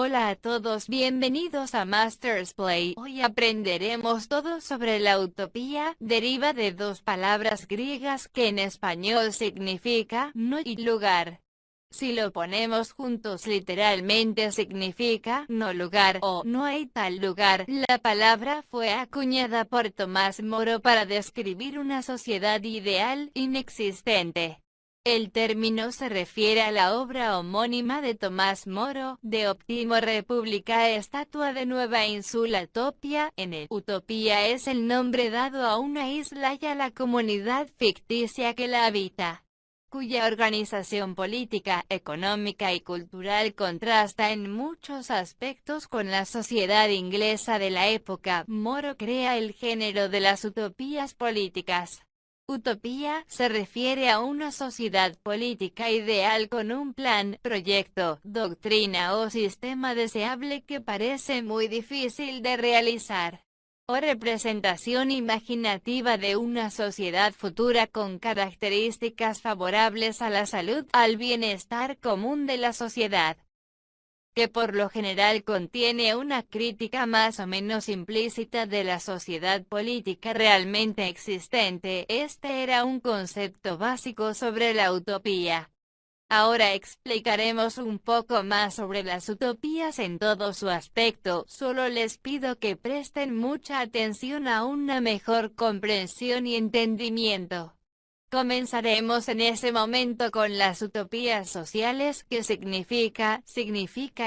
Hola a todos, bienvenidos a Masters Play. Hoy aprenderemos todo sobre la utopía. Deriva de dos palabras griegas que en español significa no y lugar. Si lo ponemos juntos literalmente significa no lugar o no hay tal lugar. La palabra fue acuñada por Tomás Moro para describir una sociedad ideal inexistente. El término se refiere a la obra homónima de Tomás Moro, De Optimo Republica, Estatua de Nueva Insula Topia. En el Utopía es el nombre dado a una isla y a la comunidad ficticia que la habita, cuya organización política, económica y cultural contrasta en muchos aspectos con la sociedad inglesa de la época. Moro crea el género de las utopías políticas. Utopía se refiere a una sociedad política ideal con un plan, proyecto, doctrina o sistema deseable que parece muy difícil de realizar, o representación imaginativa de una sociedad futura con características favorables a la salud, al bienestar común de la sociedad, que por lo general contiene una crítica más o menos implícita de la sociedad política realmente existente. Este era un concepto básico sobre la utopía. Ahora explicaremos un poco más sobre las utopías en todo su aspecto. Solo les pido que presten mucha atención a una mejor comprensión y entendimiento. Comenzaremos en ese momento con las utopías sociales, que significa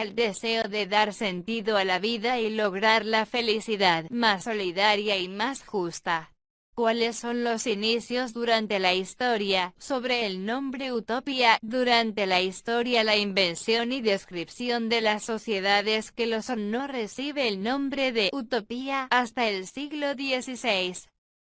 el deseo de dar sentido a la vida y lograr la felicidad más solidaria y más justa. ¿Cuáles son los inicios durante la historia? Sobre el nombre utopía. Durante la historia, la invención y descripción de las sociedades que lo son no recibe el nombre de utopía hasta el siglo XVI.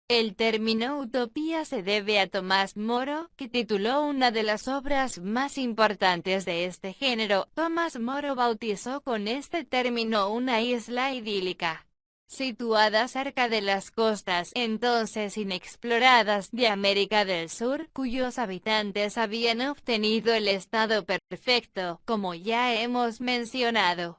El término utopía se debe a Tomás Moro, que tituló una de las obras más importantes de este género. Tomás Moro bautizó con este término una isla idílica, situada cerca de las costas entonces inexploradas de América del Sur, cuyos habitantes habían obtenido el estado perfecto, como ya hemos mencionado.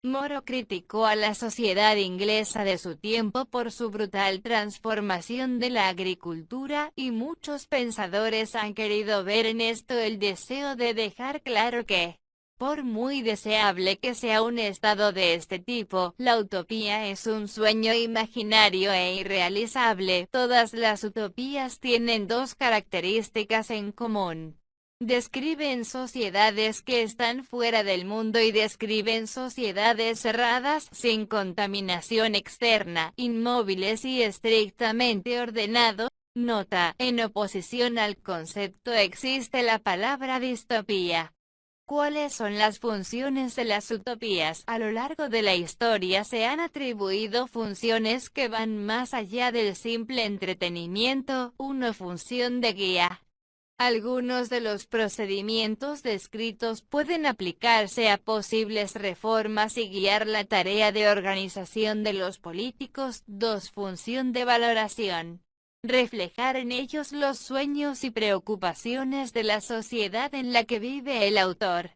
Moro criticó a la sociedad inglesa de su tiempo por su brutal transformación de la agricultura, y muchos pensadores han querido ver en esto el deseo de dejar claro que, por muy deseable que sea un estado de este tipo, la utopía es un sueño imaginario e irrealizable. Todas las utopías tienen dos características en común. Describen sociedades que están fuera del mundo y describen sociedades cerradas, sin contaminación externa, inmóviles y estrictamente ordenados. Nota: en oposición al concepto existe la palabra distopía. ¿Cuáles son las funciones de las utopías? A lo largo de la historia se han atribuido funciones que van más allá del simple entretenimiento. 1. Función de guía. Algunos de los procedimientos descritos pueden aplicarse a posibles reformas y guiar la tarea de organización de los políticos. 2. Función de valoración. Reflejar en ellos los sueños y preocupaciones de la sociedad en la que vive el autor.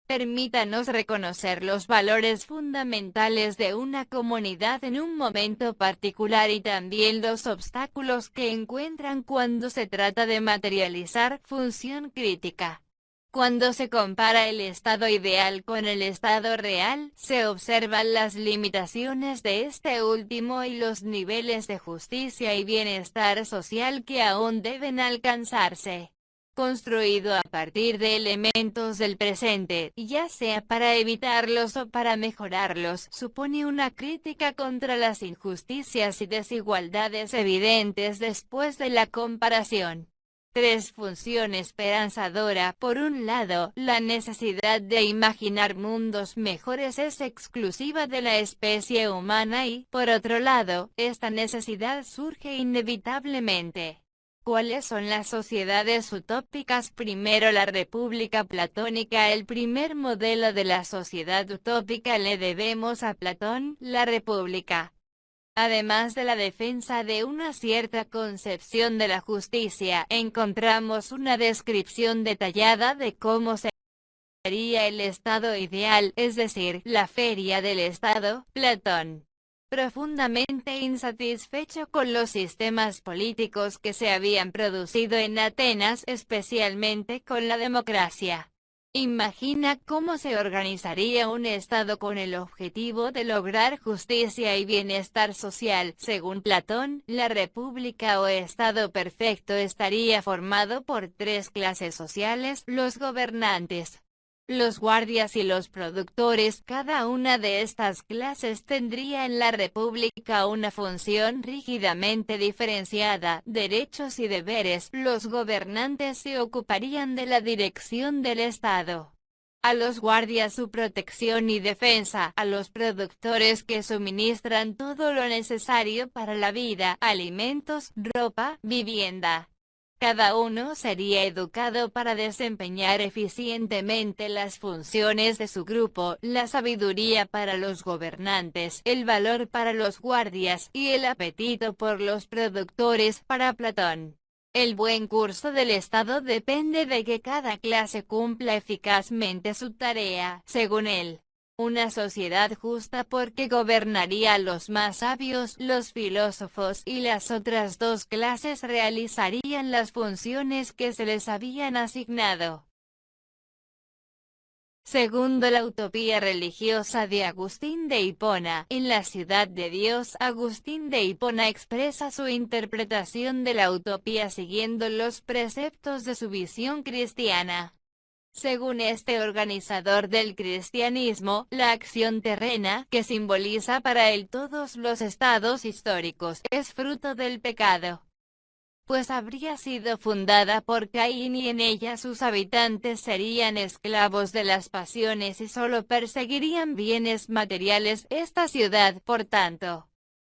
Permítanos reconocer los valores fundamentales de una comunidad en un momento particular y también los obstáculos que encuentran cuando se trata de materializar. Función crítica. Cuando se compara el estado ideal con el estado real, se observan las limitaciones de este último y los niveles de justicia y bienestar social que aún deben alcanzarse. Construido a partir de elementos del presente, ya sea para evitarlos o para mejorarlos, supone una crítica contra las injusticias y desigualdades evidentes después de la comparación. 3. Función esperanzadora. Por un lado, la necesidad de imaginar mundos mejores es exclusiva de la especie humana y, por otro lado, esta necesidad surge inevitablemente. ¿Cuáles son las sociedades utópicas? Primero, la República Platónica. El primer modelo de la sociedad utópica le debemos a Platón. La República, además de la defensa de una cierta concepción de la justicia, encontramos una descripción detallada de cómo se sería el estado ideal, es decir, la feria del Estado. Platón, profundamente insatisfecho con los sistemas políticos que se habían producido en Atenas, especialmente con la democracia, imagina cómo se organizaría un Estado con el objetivo de lograr justicia y bienestar social. Según Platón, la república o Estado perfecto estaría formado por tres clases sociales: los gobernantes, los guardias y los productores. Cada una de estas clases tendría en la república una función rígidamente diferenciada, derechos y deberes. Los gobernantes se ocuparían de la dirección del Estado, a los guardias su protección y defensa, a los productores que suministran todo lo necesario para la vida, alimentos, ropa, vivienda. Cada uno sería educado para desempeñar eficientemente las funciones de su grupo: la sabiduría para los gobernantes, el valor para los guardias, y el apetito por los productores. Para Platón, el buen curso del Estado depende de que cada clase cumpla eficazmente su tarea. Según él, una sociedad justa porque gobernaría a los más sabios, los filósofos, y las otras dos clases realizarían las funciones que se les habían asignado. Segundo, la utopía religiosa de Agustín de Hipona. En La ciudad de Dios, Agustín de Hipona expresa su interpretación de la utopía siguiendo los preceptos de su visión cristiana. Según este organizador del cristianismo, la acción terrena, que simboliza para él todos los estados históricos, es fruto del pecado, pues habría sido fundada por Caín y en ella sus habitantes serían esclavos de las pasiones y solo perseguirían bienes materiales. Esta ciudad, por tanto,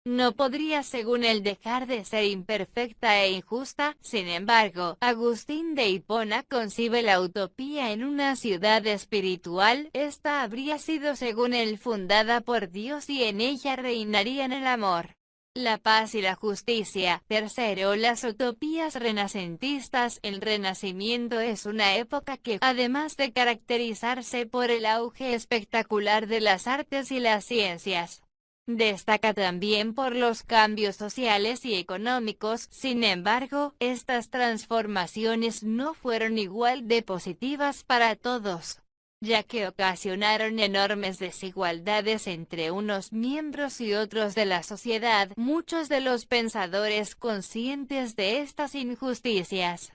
no podría, según él, dejar de ser imperfecta e injusta. Sin embargo, Agustín de Hipona concibe la utopía en una ciudad espiritual. Esta habría sido, según él, fundada por Dios y en ella reinarían el amor, la paz y la justicia. Tercero, las utopías renacentistas. El Renacimiento es una época que, además de caracterizarse por el auge espectacular de las artes y las ciencias, destaca también por los cambios sociales y económicos. Sin embargo, estas transformaciones no fueron igual de positivas para todos, ya que ocasionaron enormes desigualdades entre unos miembros y otros de la sociedad. Muchos de los pensadores, conscientes de estas injusticias,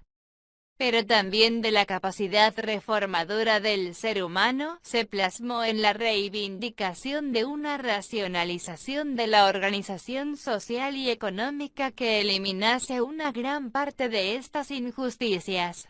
pero también de la capacidad reformadora del ser humano, se plasmó en la reivindicación de una racionalización de la organización social y económica que eliminase una gran parte de estas injusticias.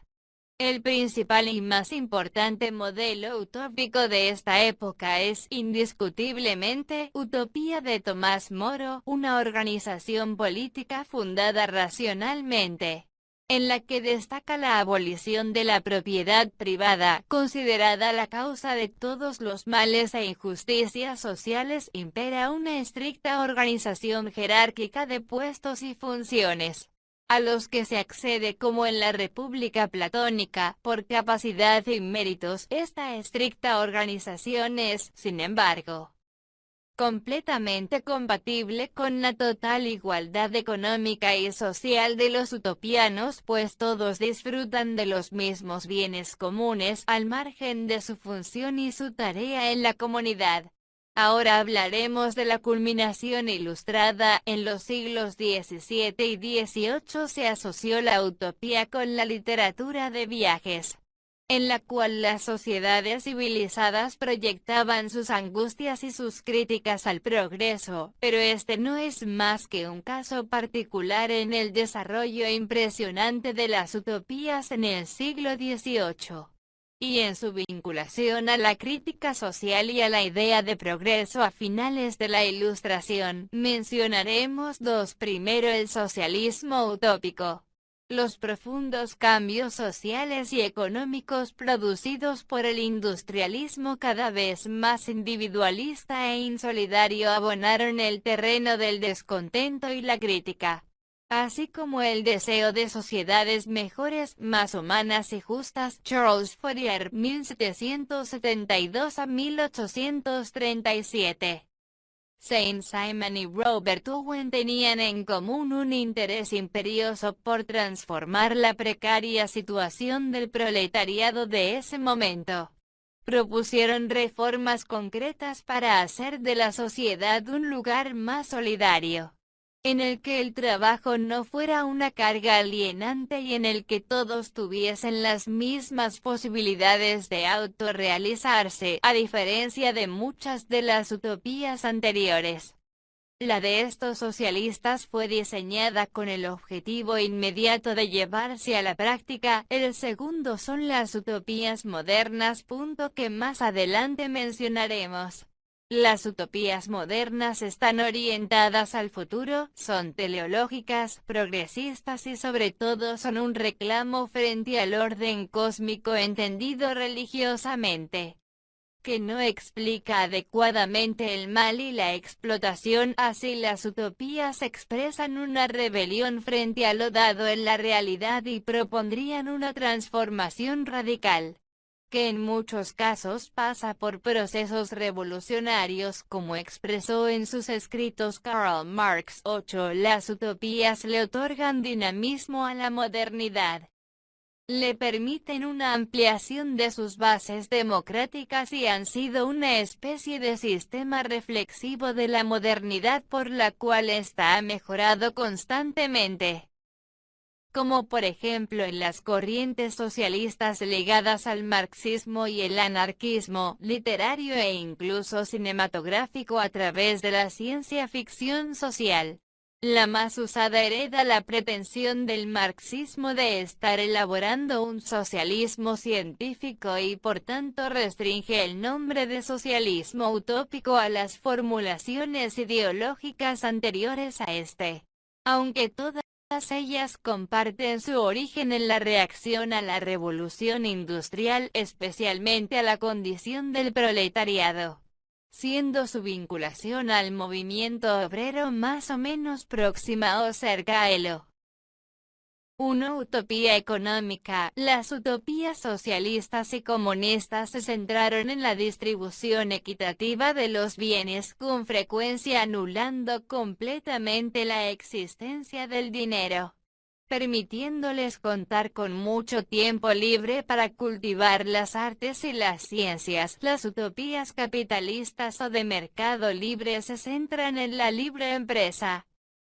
El principal y más importante modelo utópico de esta época es, indiscutiblemente, Utopía de Tomás Moro, una organización política fundada racionalmente, en la que destaca la abolición de la propiedad privada, considerada la causa de todos los males e injusticias sociales. Impera una estricta organización jerárquica de puestos y funciones, a los que se accede como en la República Platónica, por capacidad y méritos. Esta estricta organización es, sin embargo, completamente compatible con la total igualdad económica y social de los utopianos, pues todos disfrutan de los mismos bienes comunes, al margen de su función y su tarea en la comunidad. Ahora hablaremos de la culminación ilustrada. En los siglos XVII y XVIII se asoció la utopía con la literatura de viajes, en la cual las sociedades civilizadas proyectaban sus angustias y sus críticas al progreso, pero este no es más que un caso particular en el desarrollo impresionante de las utopías en el siglo XVIII, y en su vinculación a la crítica social y a la idea de progreso a finales de la Ilustración. Mencionaremos dos. Primero, el socialismo utópico. Los profundos cambios sociales y económicos producidos por el industrialismo cada vez más individualista e insolidario abonaron el terreno del descontento y la crítica. así como el deseo de sociedades mejores, más humanas y justas. Charles Fourier, 1772 a 1837. Saint-Simon y Robert Owen tenían en común un interés imperioso por transformar la precaria situación del proletariado de ese momento. Propusieron reformas concretas para hacer de la sociedad un lugar más solidario, en el que el trabajo no fuera una carga alienante y en el que todos tuviesen las mismas posibilidades de autorrealizarse, a diferencia de muchas de las utopías anteriores. La de estos socialistas fue diseñada con el objetivo inmediato de llevarse a la práctica. El segundo son las utopías modernas, punto que más adelante mencionaremos. Las utopías modernas están orientadas al futuro, son teleológicas, progresistas y sobre todo son un reclamo frente al orden cósmico entendido religiosamente, que no explica adecuadamente el mal y la explotación. Así las utopías expresan una rebelión frente a lo dado en la realidad y propondrían una transformación radical, que en muchos casos pasa por procesos revolucionarios, como expresó en sus escritos Karl Marx. 8. Las utopías le otorgan dinamismo a la modernidad. Le permiten una ampliación de sus bases democráticas y han sido una especie de sistema reflexivo de la modernidad por la cual ésta ha mejorado constantemente, como por ejemplo en las corrientes socialistas ligadas al marxismo y el anarquismo, literario e incluso cinematográfico a través de la ciencia ficción social. La más usada hereda la pretensión del marxismo de estar elaborando un socialismo científico y por tanto restringe el nombre de socialismo utópico a las formulaciones ideológicas anteriores a este, aunque todas ellas comparten su origen en la reacción a la revolución industrial, especialmente a la condición del proletariado, siendo su vinculación al movimiento obrero más o menos próxima o cerca a él. 1. Utopía económica. Las utopías socialistas y comunistas se centraron en la distribución equitativa de los bienes, con frecuencia anulando completamente la existencia del dinero, permitiéndoles contar con mucho tiempo libre para cultivar las artes y las ciencias. Las utopías capitalistas o de mercado libre se centran en la libre empresa,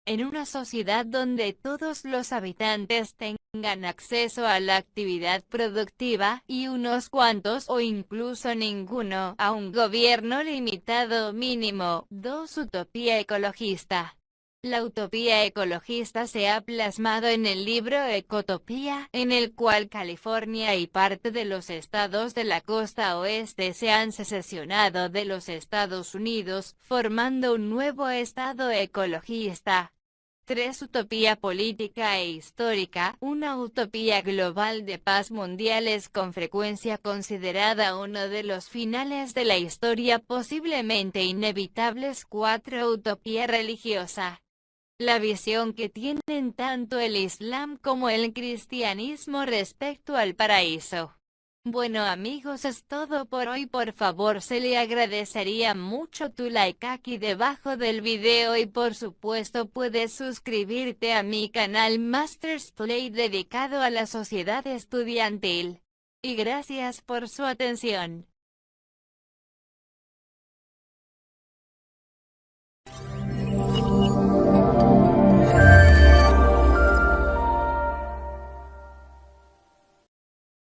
en una sociedad donde todos los habitantes tengan acceso a la actividad productiva, y unos cuantos o incluso ninguno a un gobierno limitado mínimo. 2. Utopía ecologista. La utopía ecologista se ha plasmado en el libro Ecotopía, en el cual California y parte de los estados de la costa oeste se han secesionado de los Estados Unidos, formando un nuevo estado ecologista. 3. Utopía política e histórica. Una utopía global de paz mundial es con frecuencia considerada uno de los finales de la historia posiblemente inevitables. 4. Utopía religiosa. La visión que tienen tanto el Islam como el cristianismo respecto al paraíso. Bueno amigos, es todo por hoy. Por favor se le agradecería mucho tu like aquí debajo del video y por supuesto puedes suscribirte a mi canal Masters Play dedicado a la sociedad estudiantil. Y gracias por su atención.